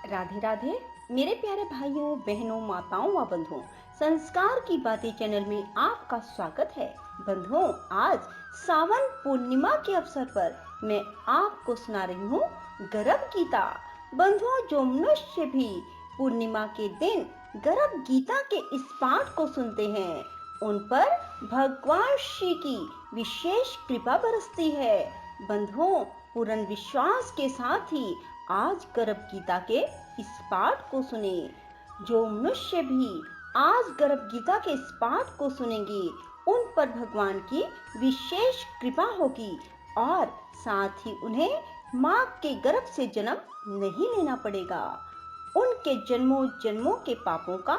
राधे राधे मेरे प्यारे भाइयों बहनों माताओं व बंधुओं, संस्कार की बातें चैनल में आपका स्वागत है। बंधुओं, आज सावन पूर्णिमा के अवसर पर मैं आपको सुना रही हूँ गर्भ गीता। बंधुओं, जो मनुष्य भी पूर्णिमा के दिन गर्भ गीता के इस पाठ को सुनते हैं उन पर भगवान श्री की विशेष कृपा बरसती है। बंधुओं, पूर्ण विश्वास के साथ ही आज गर्भ गीता के इस पाठ को सुने। जो मनुष्य भी आज गर्भ गीता के इस पाठ को सुनेंगे उन पर भगवान की विशेष कृपा होगी और साथ ही उन्हें मां के गर्भ से जन्म नहीं लेना पड़ेगा। उनके जन्मों जन्मों के पापों का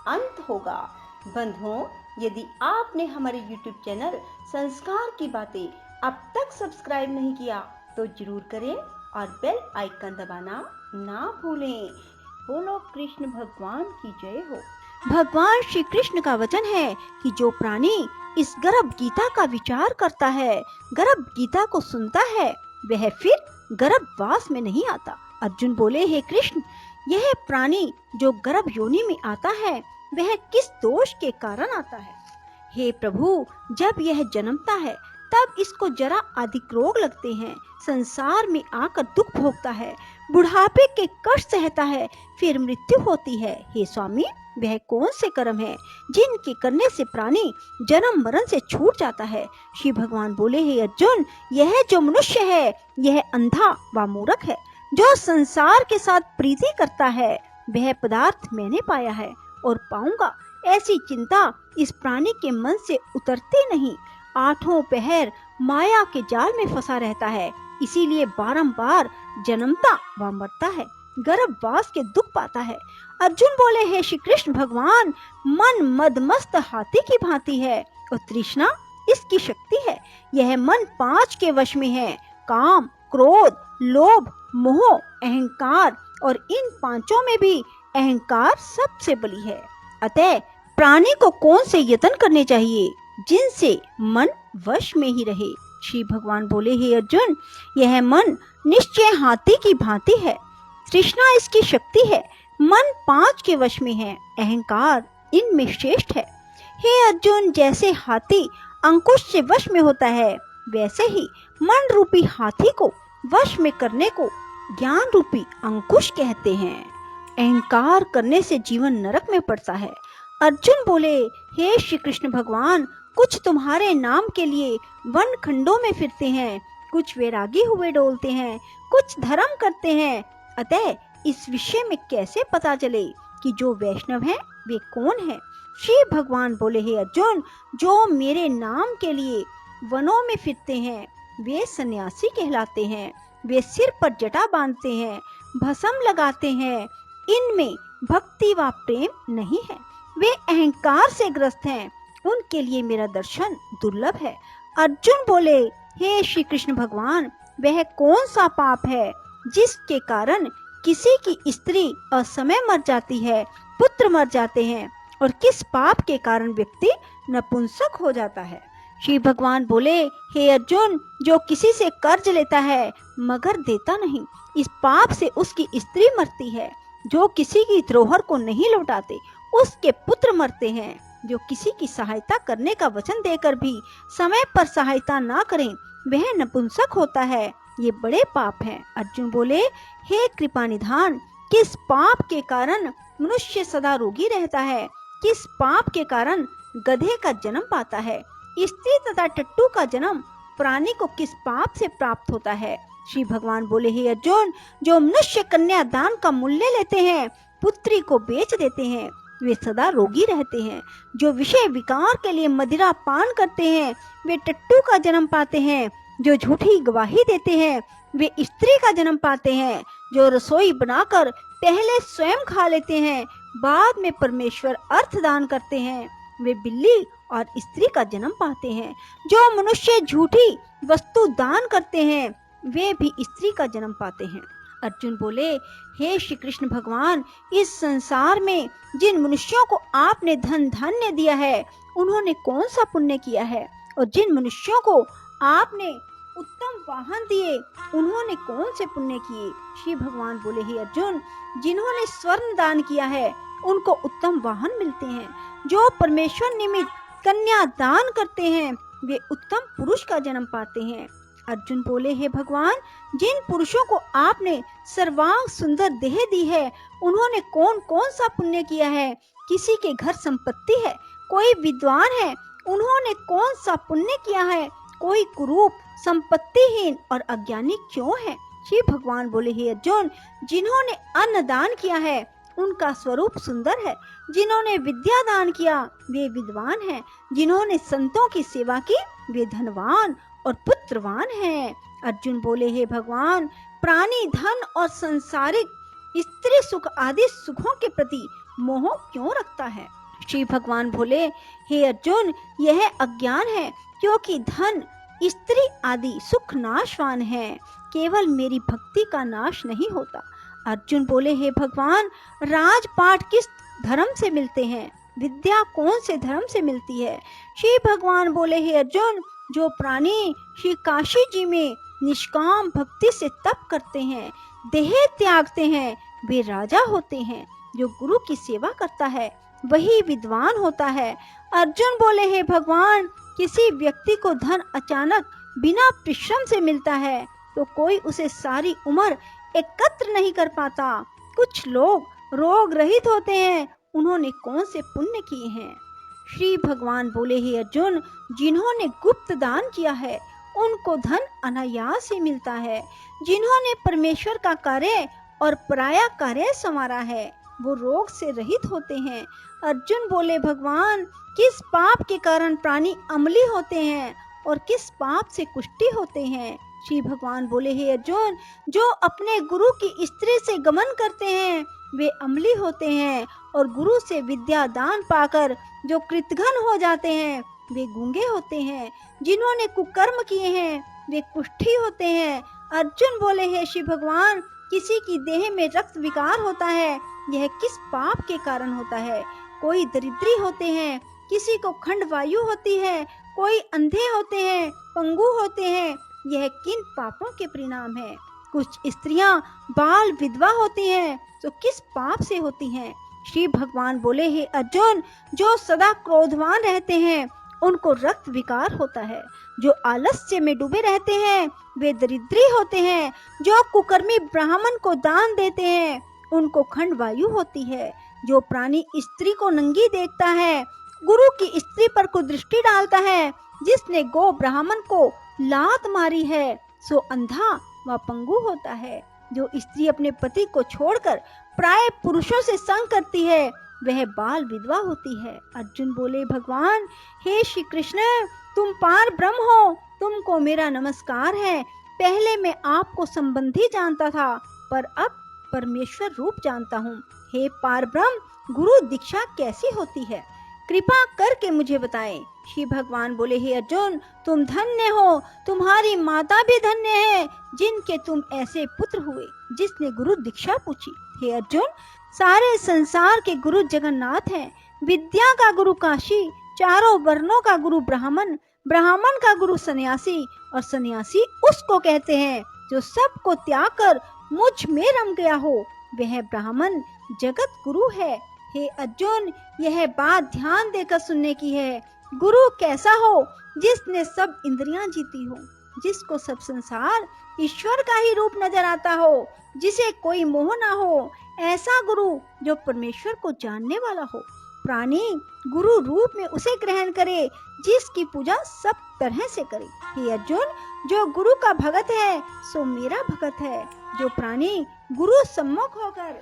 अंत होगा। बंधुओं, यदि आपने हमारे YouTube चैनल संस्कार की बातें अब तक सब्सक्राइब नहीं किया तो जरूर करें और बेल आइकन दबाना ना भूलें। बोलो कृष्ण भगवान की जय हो। भगवान श्री कृष्ण का वचन है कि जो प्राणी इस गर्भ गीता का विचार करता है, गर्भ गीता को सुनता है, वह फिर गर्भवास में नहीं आता। अर्जुन बोले, हे कृष्ण, यह प्राणी जो गर्भ योनि में आता है वह किस दोष के कारण आता है? हे प्रभु, जब यह जन्मता है तब इसको जरा अधिक रोग लगते हैं, संसार में आकर दुख भोगता है, बुढ़ापे के कष्ट सहता है, फिर मृत्यु होती है। हे स्वामी, वह कौन से कर्म है जिनके करने से प्राणी जन्म मरण से छूट जाता है? श्री भगवान बोले, हे अर्जुन, यह जो मनुष्य है यह अंधा व मूर्ख है। जो संसार के साथ प्रीति करता है वह पदार्थ मैंने पाया है और पाऊंगा, ऐसी चिंता इस प्राणी के मन से उतरती नहीं। आठों पहर माया के जाल में फंसा रहता है, इसीलिए बारंबार जन्मता व मरता है, गर्भवास के दुख पाता है। अर्जुन बोले, हे श्री कृष्ण भगवान, मन मदमस्त हाथी की भांति है और तृष्णा इसकी शक्ति है। यह मन 5 के वश में है, काम, क्रोध, लोभ, मोह, अहंकार, और इन 5 में भी अहंकार सबसे बली है। अतः प्राणी को कौन से यत्न करने चाहिए जिनसे मन वश में ही रहे? श्री भगवान बोले, हे अर्जुन, यह मन निश्चय हाथी की भांति है, तृष्णा इसकी शक्ति है, मन 5 के वश में है, अहंकार इनमें श्रेष्ठ है। हे अर्जुन, जैसे हाथी अंकुश से वश में होता है वैसे ही मन रूपी हाथी को वश में करने को ज्ञान रूपी अंकुश कहते हैं। अहंकार करने से जीवन नरक में पड़ता है। अर्जुन बोले, हे श्री कृष्ण भगवान, कुछ तुम्हारे नाम के लिए वन खंडों में फिरते हैं, कुछ वैरागी हुए डोलते हैं, कुछ धर्म करते हैं। अतः इस विषय में कैसे पता चले कि जो वैष्णव हैं वे कौन हैं? श्री भगवान बोले, हे अर्जुन, जो मेरे नाम के लिए वनों में फिरते हैं वे सन्यासी कहलाते हैं। वे सिर पर जटा बांधते हैं, भस्म लगाते हैं, इनमें भक्ति व प्रेम नहीं है, वे अहंकार से ग्रस्त हैं, उनके लिए मेरा दर्शन दुर्लभ है। अर्जुन बोले, हे श्री कृष्ण भगवान, वह कौन सा पाप है जिसके कारण किसी की स्त्री असमय मर जाती है, पुत्र मर जाते हैं, और किस पाप के कारण व्यक्ति नपुंसक हो जाता है? श्री भगवान बोले, हे अर्जुन, जो किसी से कर्ज लेता है मगर देता नहीं, इस पाप से उसकी स्त्री मरती है। जो किसी की धरोहर को नहीं लौटाते उसके पुत्र मरते हैं। जो किसी की सहायता करने का वचन देकर भी समय पर सहायता ना करें वह नपुंसक होता है। ये बड़े पाप हैं। अर्जुन बोले, हे कृपा निधान, किस पाप के कारण मनुष्य सदा रोगी रहता है? किस पाप के कारण गधे का जन्म पाता है? स्त्री तथा टट्टू का जन्म प्राणी को किस पाप से प्राप्त होता है? श्री भगवान बोले, हे अर्जुन, जो मनुष्य कन्या दान का मूल्य लेते हैं, पुत्री को बेच देते हैं, वे सदा रोगी रहते हैं। जो विषय विकार के लिए मदिरा पान करते हैं वे टट्टू का जन्म पाते हैं। जो झूठी गवाही देते हैं वे स्त्री का जन्म पाते हैं। जो रसोई बनाकर पहले स्वयं खा लेते हैं, बाद में परमेश्वर अर्थ दान करते हैं, वे बिल्ली और स्त्री का जन्म पाते हैं। जो मनुष्य झूठी वस्तु दान करते हैं वे भी स्त्री का जन्म पाते हैं। अर्जुन बोले, हे श्री कृष्ण भगवान, इस संसार में जिन मनुष्यों को आपने धन धान्य दिया है उन्होंने कौन सा पुण्य किया है? और जिन मनुष्यों को आपने उत्तम वाहन दिए, उन्होंने कौन से पुण्य किए? श्री भगवान बोले, हे अर्जुन, जिन्होंने स्वर्ण दान किया है उनको उत्तम वाहन मिलते हैं। जो परमेश्वर निमित्त कन्या दान करते हैं वे उत्तम पुरुष का जन्म पाते हैं। अर्जुन बोले, हे भगवान, जिन पुरुषों को आपने सर्वांग सुंदर देह दी है उन्होंने कौन कौन सा पुण्य किया है? किसी के घर संपत्ति है, कोई विद्वान है, उन्होंने कौन सा पुण्य किया है? कोई कुरूप, संपत्तिहीन और अज्ञानी क्यों है? श्री भगवान बोले, हे अर्जुन, जिन्होंने अन्न दान किया है उनका स्वरूप सुंदर है। जिन्होंने विद्या दान किया वे विद्वान हैं। जिन्होंने संतों की सेवा की वे धनवान और पुत्रवान हैं। अर्जुन बोले, हे भगवान, प्राणी धन और सांसारिक स्त्री सुख आदि सुखों के प्रति मोह क्यों रखता है? श्री भगवान बोले, हे अर्जुन, यह अज्ञान है, क्योंकि धन, स्त्री आदि सुख नाशवान है, केवल मेरी भक्ति का नाश नहीं होता। अर्जुन बोले, हे भगवान, राजपाट किस धर्म से मिलते हैं? विद्या कौन से धर्म से मिलती है? श्री भगवान बोले, हे अर्जुन, जो प्राणी श्री काशी जी में निष्काम भक्ति से तप करते हैं, देह त्यागते हैं, वे राजा होते हैं। जो गुरु की सेवा करता है वही विद्वान होता है। अर्जुन बोले, हे भगवान, किसी व्यक्ति को धन अचानक बिना परिश्रम से मिलता है तो कोई उसे सारी उम्र एकत्र नहीं कर पाता। कुछ लोग रोग रहित होते हैं, उन्होंने कौन से पुण्य किए हैं? श्री भगवान बोले, हे अर्जुन, जिन्होंने गुप्त दान किया है उनको धन अनायास ही मिलता है। जिन्होंने परमेश्वर का कार्य और पराया कार्य संवारा है वो रोग से रहित होते हैं। अर्जुन बोले, भगवान, किस पाप के कारण प्राणी अम्ली होते हैं और किस पाप से कुष्ठी होते हैं? श्री भगवान बोले, हे अर्जुन, जो अपने गुरु की स्त्री से गमन करते हैं वे अम्ली होते हैं, और गुरु से विद्या दान पाकर जो कृतघ्न हो जाते हैं वे गूंगे होते हैं। जिन्होंने कुकर्म किए हैं वे कुष्ठी होते हैं। अर्जुन बोले, हे श्री भगवान, किसी की देह में रक्त विकार होता है, यह किस पाप के कारण होता है? कोई दरिद्री होते हैं, किसी को खंड वायु होती है, कोई अंधे होते हैं, पंगु होते हैं, यह किन पापों के परिणाम है? कुछ स्त्रियां बाल विधवा होती हैं तो किस पाप से होती हैं? श्री भगवान बोले, हे अर्जुन, जो सदा क्रोधवान रहते हैं उनको रक्त विकार होता है। जो आलस्य में डूबे रहते हैं वे दरिद्री होते हैं। जो कुकर्मी ब्राह्मण को दान देते हैं उनको खंड वायु होती है। जो प्राणी स्त्री को नंगी देखता है, गुरु की स्त्री पर कुदृष्टि डालता है, जिसने गो ब्राह्मण को लात मारी है सो अंधा व पंगु होता है। जो स्त्री अपने पति को छोड़कर प्राय पुरुषों से संग करती है वह बाल विधवा होती है। अर्जुन बोले, भगवान, हे श्री कृष्ण, तुम पार ब्रह्म हो, तुमको मेरा नमस्कार है। पहले मैं आपको संबंधी जानता था पर अब परमेश्वर रूप जानता हूँ। हे पार ब्रह्म, गुरु दीक्षा कैसी होती है? कृपा करके मुझे बताएं। श्री भगवान बोले, हे अर्जुन, तुम धन्य हो, तुम्हारी माता भी धन्य है जिनके तुम ऐसे पुत्र हुए जिसने गुरु दीक्षा पूछी। हे अर्जुन, सारे संसार के गुरु जगन्नाथ हैं। विद्या का गुरु काशी, चारों वर्णों का गुरु ब्राह्मण, ब्राह्मण का गुरु सन्यासी, और सन्यासी उसको कहते हैं जो सबको त्याग कर मुझ में रम गया हो। वह ब्राह्मण जगत गुरु है। हे अर्जुन, यह बात ध्यान देकर सुनने की है। गुरु कैसा हो? जिसने सब इंद्रियां जीती हो, जिसको सब संसार ईश्वर का ही रूप नजर आता हो, जिसे कोई मोह ना हो। ऐसा गुरु जो परमेश्वर को जानने वाला हो। प्राणी गुरु रूप में उसे ग्रहण करे जिसकी पूजा सब तरह से करे। हे अर्जुन, जो गुरु का भगत है सो मेरा भगत है। जो प्राणी गुरु सम्मुख होकर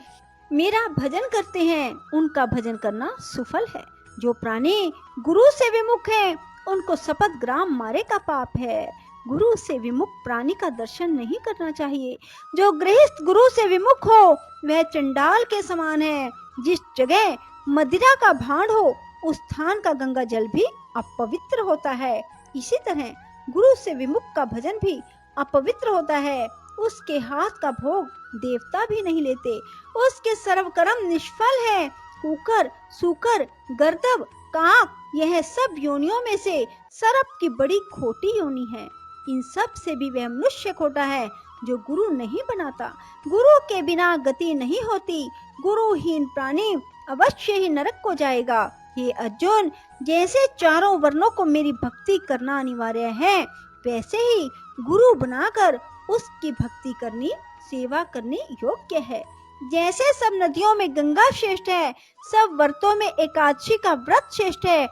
मेरा भजन करते हैं उनका भजन करना सुफल है। जो प्राणी गुरु से विमुख हैं उनको शपथ ग्राम मारे का पाप है। गुरु से विमुख प्राणी का दर्शन नहीं करना चाहिए। जो गृहस्थ गुरु से विमुख हो वह चंडाल के समान है। जिस जगह मदिरा का भांड हो उस स्थान का गंगा जल भी अपवित्र होता है। इसी तरह गुरु से मुख का भजन भी अपवित्र होता है। उसके हाथ का भोग देवता भी नहीं लेते। उसके सर्व कर्म निष्फल है। कुकर, सूकर, गर्दभ, काक, यह सब योनियों में से सर्प की बड़ी खोटी योनि है। इन सब से भी वह मनुष्य खोटा है जो गुरु नहीं बनाता। गुरु के बिना गति नहीं होती। गुरुहीन प्राणी अवश्य ही नरक को जाएगा। हे अर्जुन, जैसे चारों वर्णों को मेरी भक्ति करना अनिवार्य है, वैसे ही गुरु बनाकर उसकी भक्ति करनी, सेवा करनी योग्य है। जैसे सब नदियों में गंगा श्रेष्ठ है, सब व्रतों में एकादशी का व्रत श्रेष्ठ है,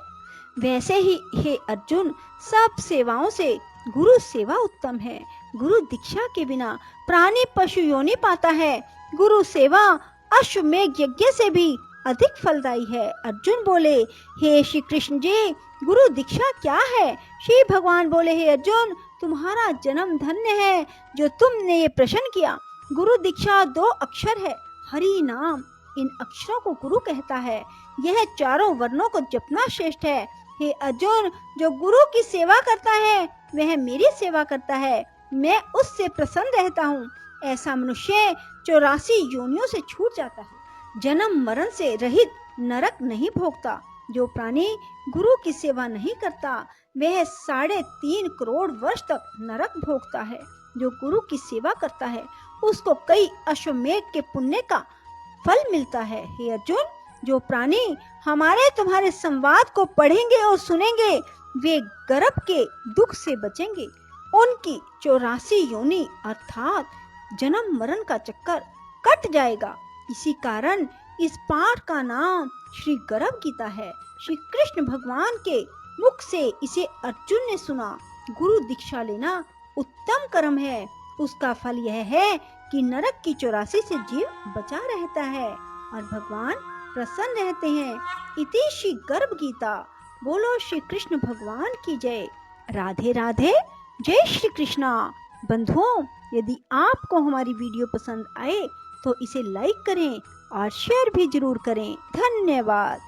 वैसे ही हे अर्जुन, सब सेवाओं से गुरु सेवा उत्तम है। गुरु दीक्षा के बिना प्राणी पशु योनि पाता है। गुरु सेवा अश्वमेध यज्ञ से भी अधिक फलदायी है। अर्जुन बोले, हे श्री कृष्ण जी, गुरु दीक्षा क्या है? श्री भगवान बोले, हे अर्जुन, तुम्हारा जन्म धन्य है जो तुमने ये प्रश्न किया। गुरु दीक्षा 2 अक्षर है, हरि नाम। इन अक्षरों को गुरु कहता है। यह चारों वर्णों को जपना श्रेष्ठ है। हे अर्जुन, जो गुरु की सेवा करता है वह मेरी सेवा करता है, मैं उससे प्रसन्न रहता हूँ। ऐसा मनुष्य 84 योनियों से छूट जाता है, जन्म मरण से रहित नरक नहीं भोगता। जो प्राणी गुरु की सेवा नहीं करता वह 3.5 करोड़ वर्ष तक नरक भोगता है। जो गुरु की सेवा करता है उसको कई अश्वमेध के पुण्य का फल मिलता है। हे अर्जुन, जो प्राणी हमारे तुम्हारे संवाद को पढ़ेंगे और सुनेंगे वे गर्भ के दुख से बचेंगे। उनकी 84 योनि अर्थात जन्म मरण का चक्कर कट जाएगा। इसी कारण इस पाठ का नाम श्री गर्भ गीता है। श्री कृष्ण भगवान के मुख से इसे अर्जुन ने सुना। गुरु दीक्षा लेना उत्तम कर्म है। उसका फल यह है कि नरक की 84 से जीव बचा रहता है और भगवान प्रसन्न रहते हैं। इति श्री गर्भ गीता। बोलो श्री कृष्ण भगवान की जय। राधे राधे। जय श्री कृष्णा। बंधुओं, यदि आपको हमारी वीडियो पसंद आए तो इसे लाइक करें और शेयर भी जरूर करें। धन्यवाद।